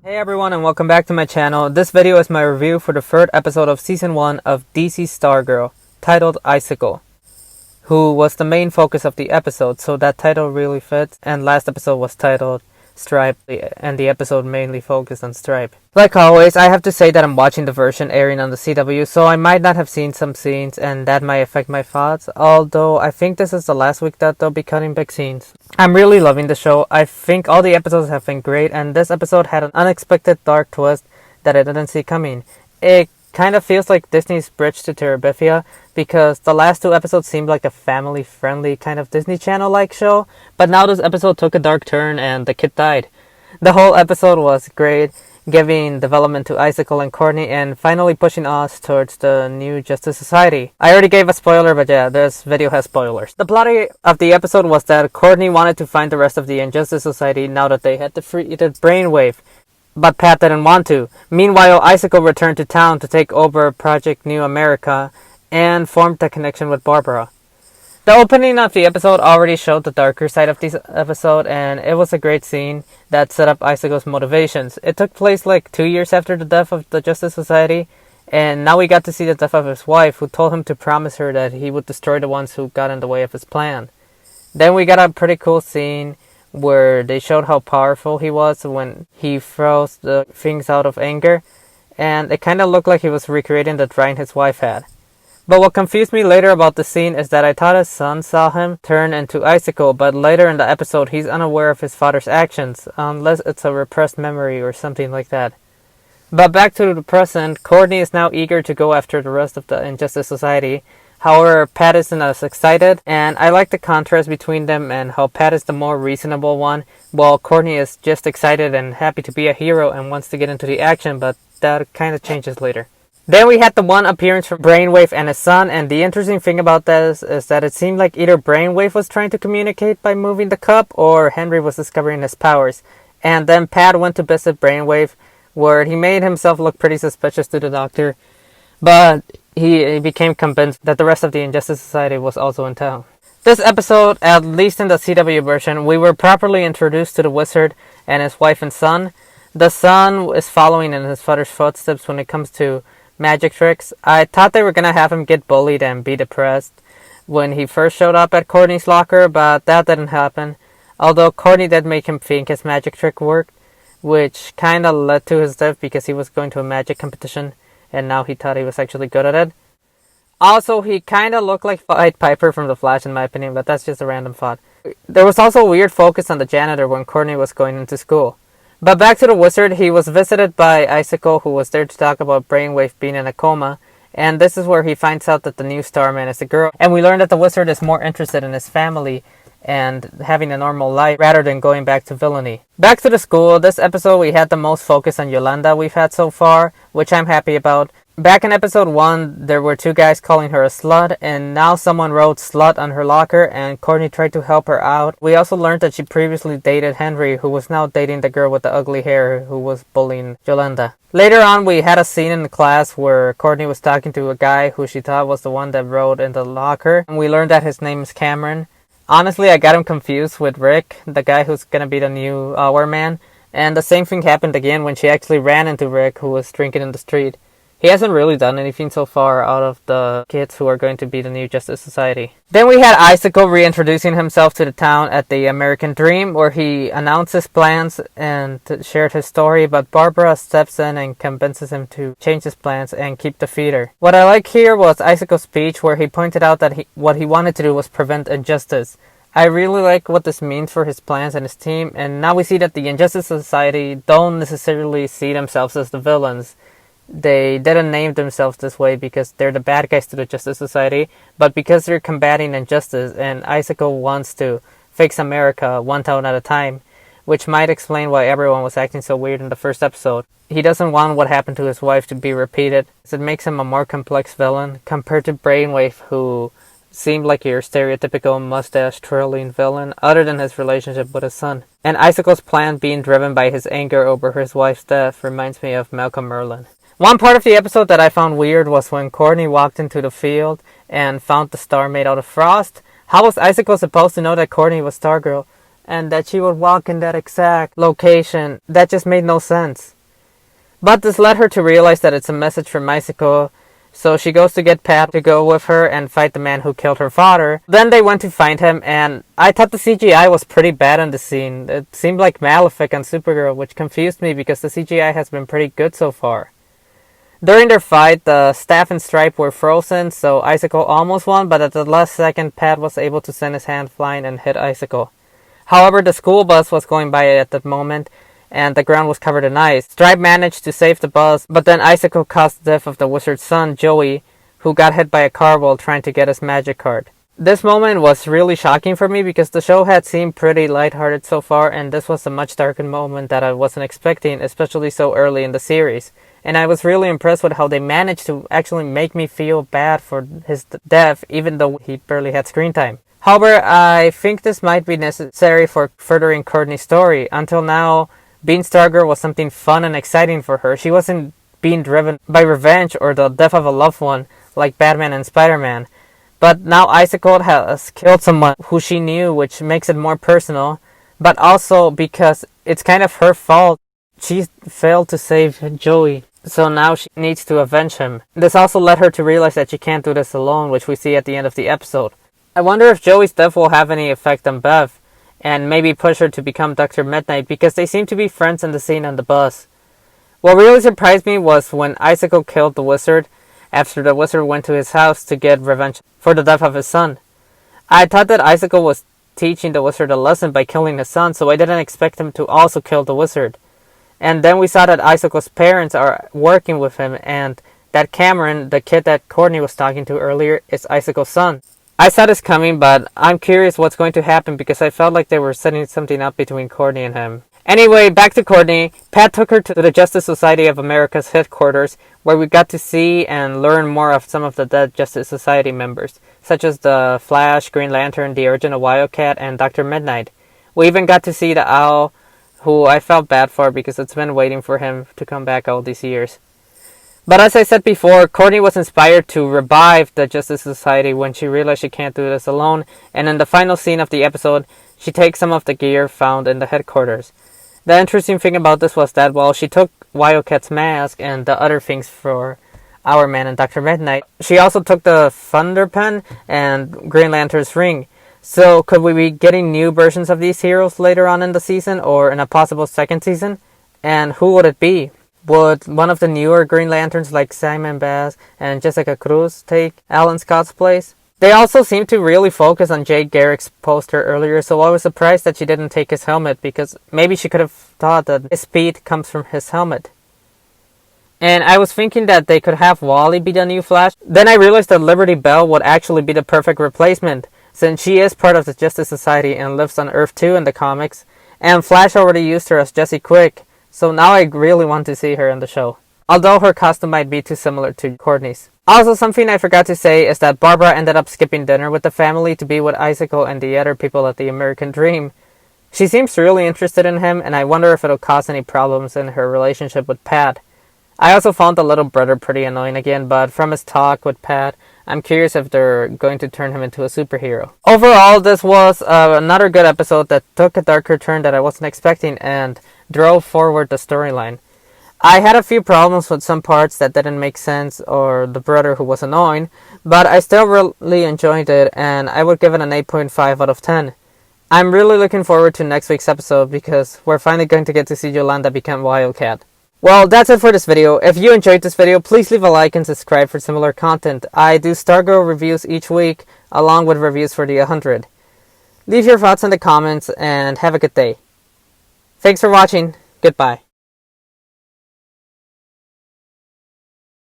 Hey everyone, and welcome back to my channel. This video is my review for the third episode of Season 1 of DC's Stargirl, titled Icicle, who was the main focus of the episode, so that title really fits, and last episode was titled Stripe, and the episode mainly focused on Stripe. Like always, I have to say that I'm watching the version airing on the CW, so I might not have seen some scenes, and that might affect my thoughts, although I think this is the last week that they'll be cutting big scenes. I'm really loving the show. I think all the episodes have been great, and this episode had an unexpected dark twist that I didn't see coming. It kind of feels like Disney's bridge to Terabithia, because the last two episodes seemed like a family-friendly kind of Disney Channel-like show, but now this episode took a dark turn and the kid died. The whole episode was great, giving development to Icicle and Courtney and finally pushing us towards the new Justice Society. I already gave a spoiler, but yeah, this video has spoilers. The plot of the episode was that Courtney wanted to find the rest of the Injustice Society now that they had defeated Brainwave, but Pat didn't want to. Meanwhile, Icicle returned to town to take over Project New America and formed a connection with Barbara. The opening of the episode already showed the darker side of this episode, and it was a great scene that set up Icicle's motivations. It took place like 2 years after the death of the Justice Society, and now we got to see the death of his wife, who told him to promise her that he would destroy the ones who got in the way of his plan. Then we got a pretty cool scene where they showed how powerful he was when he throws the things out of anger, and it kind of looked like he was recreating the drawing his wife had. But what confused me later about the scene is that I thought his son saw him turn into Icicle, but later in the episode he's unaware of his father's actions, unless it's a repressed memory or something like that. But back to the present, Courtney is now eager to go after the rest of the Injustice Society. However, Pat isn't as excited, and I like the contrast between them and how Pat is the more reasonable one, while Courtney is just excited and happy to be a hero and wants to get into the action, but that kind of changes later. Then we had the one appearance from Brainwave and his son, and the interesting thing about this is that it seemed like either Brainwave was trying to communicate by moving the cup, or Henry was discovering his powers. And then Pat went to visit Brainwave, where he made himself look pretty suspicious to the doctor, but he became convinced that the rest of the Injustice Society was also in town. This episode, at least in the CW version, we were properly introduced to the Wizard and his wife and son. The son is following in his father's footsteps when it comes to magic tricks. I thought they were gonna have him get bullied and be depressed when he first showed up at Courtney's locker, but that didn't happen. Although Courtney did make him think his magic trick worked, which kinda led to his death because he was going to a magic competition and now he thought he was actually good at it. Also, he kinda looked like Pied Piper from The Flash in my opinion, but that's just a random thought. There was also a weird focus on the janitor when Courtney was going into school. But back to the Wizard, he was visited by Icicle, who was there to talk about Brainwave being in a coma, and this is where he finds out that the new Starman is a girl, and we learn that the Wizard is more interested in his family and having a normal life rather than going back to villainy. Back to the school, this episode we had the most focus on Yolanda we've had so far, which I'm happy about. Back in episode 1, there were two guys calling her a slut, and now someone wrote slut on her locker, and Courtney tried to help her out. We also learned that she previously dated Henry, who was now dating the girl with the ugly hair who was bullying Yolanda. Later on, we had a scene in class where Courtney was talking to a guy who she thought was the one that wrote in the locker, and we learned that his name is Cameron. Honestly, I got him confused with Rick, the guy who's gonna be the new Hour Man, and the same thing happened again when she actually ran into Rick, who was drinking in the street. He hasn't really done anything so far out of the kids who are going to be the new Justice Society. Then we had Icicle reintroducing himself to the town at the American Dream, where he announced his plans and shared his story, but Barbara steps in and convinces him to change his plans and keep the feeder. What I like here was Icicle's speech, where he pointed out that what he wanted to do was prevent injustice. I really like what this means for his plans and his team, and now we see that the Injustice Society don't necessarily see themselves as the villains. They didn't name themselves this way because they're the bad guys to the Justice Society, but because they're combating injustice, and Icicle wants to fix America one town at a time, which might explain why everyone was acting so weird in the first episode. He doesn't want what happened to his wife to be repeated, so it makes him a more complex villain compared to Brainwave, who seemed like your stereotypical mustache-twirling villain, other than his relationship with his son. And Icicle's plan being driven by his anger over his wife's death reminds me of Malcolm Merlyn. One part of the episode that I found weird was when Courtney walked into the field and found the star made out of frost. How was Icicle supposed to know that Courtney was Stargirl? and that she would walk in that exact location. That just made no sense. But this led her to realize that it's a message from Icicle, so she goes to get Pat to go with her and fight the man who killed her father. Then they went to find him, and I thought the CGI was pretty bad in the scene. It seemed like Malefic on Supergirl, which confused me because the CGI has been pretty good so far. During their fight, the Staff and Stripe were frozen, so Icicle almost won, but at the last second, Pat was able to send his hand flying and hit Icicle. However, the school bus was going by at that moment, and the ground was covered in ice. Stripe managed to save the bus, but then Icicle caused the death of the wizard's son, Joey, who got hit by a car while trying to get his magic card. This moment was really shocking for me because the show had seemed pretty lighthearted so far, and this was a much darker moment that I wasn't expecting, especially so early in the series. And I was really impressed with how they managed to actually make me feel bad for his death, even though he barely had screen time. However, I think this might be necessary for furthering Courtney's story. Until now, being Stargirl was something fun and exciting for her. She wasn't being driven by revenge or the death of a loved one like Batman and Spider-Man. But now Icicle has killed someone who she knew, which makes it more personal. But also because it's kind of her fault. She failed to save Joey, so now she needs to avenge him. This also led her to realize that she can't do this alone, which we see at the end of the episode. I wonder if Joey's death will have any effect on Bev, and maybe push her to become Dr. Midnight, because they seem to be friends in the scene on the bus. What really surprised me was when Icicle killed the wizard, after the wizard went to his house to get revenge for the death of his son. I thought that Icicle was teaching the wizard a lesson by killing his son, so I didn't expect him to also kill the wizard. And then we saw that Icicle's parents are working with him, and that Cameron, the kid that Courtney was talking to earlier, is Icicle's son. I saw this coming, but I'm curious what's going to happen because I felt like they were setting something up between Courtney and him. Anyway, back to Courtney. Pat took her to the Justice Society of America's headquarters, where we got to see and learn more of some of the dead Justice Society members, such as the Flash, Green Lantern, the original Wildcat, and Dr. Midnight. We even got to see the Owl, who I felt bad for because it's been waiting for him to come back all these years. But as I said before, Courtney was inspired to revive the Justice Society when she realized she can't do this alone, and in the final scene of the episode, she takes some of the gear found in the headquarters. The interesting thing about this was that while she took Wildcat's mask and the other things for Our Man and Dr. Midnight, she also took the Thunder Pen and Green Lantern's ring. So could we be getting new versions of these heroes later on in the season or in a possible second season? And who would it be? Would one of the newer Green Lanterns like Simon Bass and Jessica Cruz take Alan Scott's place? They also seem to really focus on Jay Garrick's poster earlier, so I was surprised that she didn't take his helmet because maybe she could have thought that his speed comes from his helmet. And I was thinking that they could have Wally be the new Flash. Then I realized that Liberty Bell would actually be the perfect replacement, since she is part of the Justice Society and lives on Earth 2 in the comics, and Flash already used her as Jessie Quick, so now I really want to see her in the show. Although her costume might be too similar to Courtney's. Also, something I forgot to say is that Barbara ended up skipping dinner with the family to be with Icicle and the other people at the American Dream. She seems really interested in him, and I wonder if it'll cause any problems in her relationship with Pat. I also found the little brother pretty annoying again, but from his talk with Pat, I'm curious if they're going to turn him into a superhero. Overall, this was another good episode that took a darker turn that I wasn't expecting and drove forward the storyline. I had a few problems with some parts that didn't make sense or the brother who was annoying, but I still really enjoyed it and I would give it an 8.5 out of 10. I'm really looking forward to next week's episode because we're finally going to get to see Yolanda become Wildcat. Well, that's it for this video. If you enjoyed this video, please leave a like and subscribe for similar content. I do Stargirl reviews each week, along with reviews for the 100. Leave your thoughts in the comments, and have a good day. Thanks for watching. Goodbye.